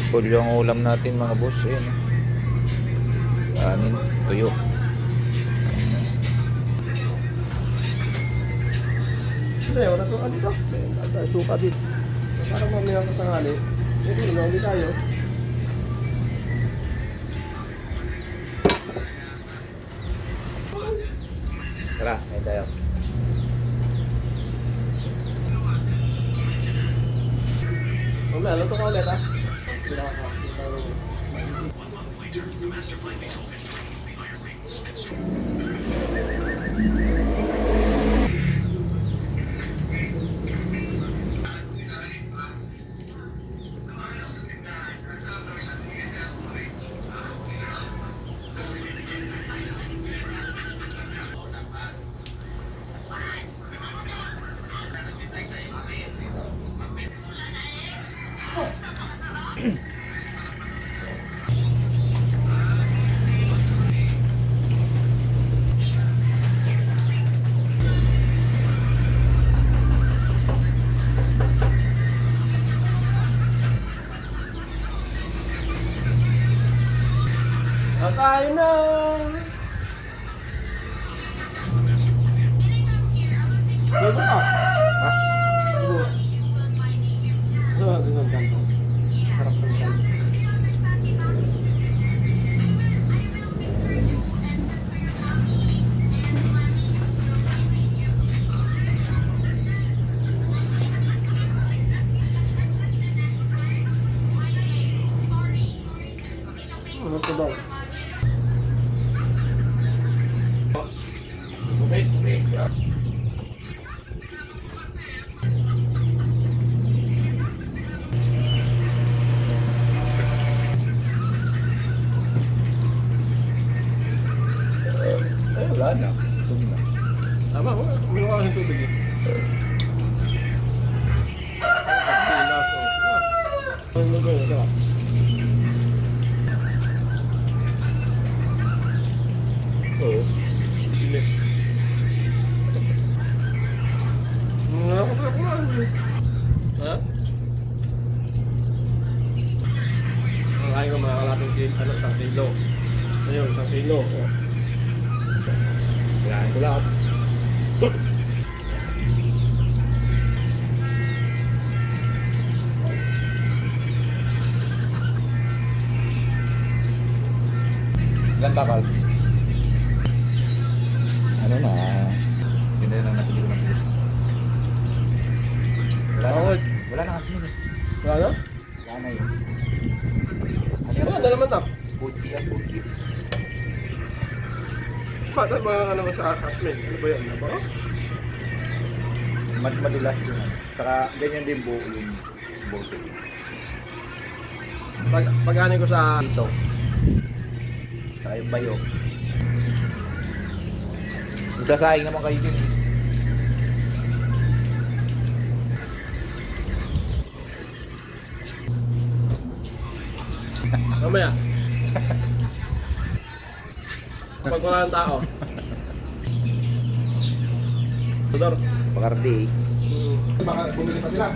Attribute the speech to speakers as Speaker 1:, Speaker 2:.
Speaker 1: Full yung ulam natin mga boss. Ayan. Kanin, tuyo.
Speaker 2: Hindi, wala suka dito. Wala suka dito. Parang mamaya ng tanghali. Hindi, lumawin tayo.
Speaker 1: Tara, ayun tayo.
Speaker 2: Mamaya, luto ka ulit ah. Kakain na! Dito ka!
Speaker 1: Ha?
Speaker 2: Dito. Dito ang kanto. Sarap ng kanto. Ano ito daw?
Speaker 1: Wala na. Tum na.
Speaker 2: Tama, uminom ka ng tubig eh.
Speaker 1: Oo.
Speaker 2: Hindi. Ha? Ang kain ko mga kalating kilo, isang kilo. Ayun, isang kilo. Oh.
Speaker 1: Kailangan ko lahat. Ilan bakal? Ano na? Hindi na napili ko ng bilis. Wala na kasi yun.
Speaker 2: Wala na?
Speaker 1: Wala na yun.
Speaker 2: Ano, dalaman na.
Speaker 1: Puti yan, puti.
Speaker 2: Bakit ba ano ba sa asmin? Ano ba yan? Ano ba?
Speaker 1: Madulas yun. Saka ganyan din buo yung bote.
Speaker 2: Pag-ani ko sa...
Speaker 1: Dito. Saka yung bayo. Magsasaing naman kayo din.
Speaker 2: Mamaya. Pag wala ng tao. Tudor.
Speaker 1: Bakardi.
Speaker 2: Baka bumili pa sila.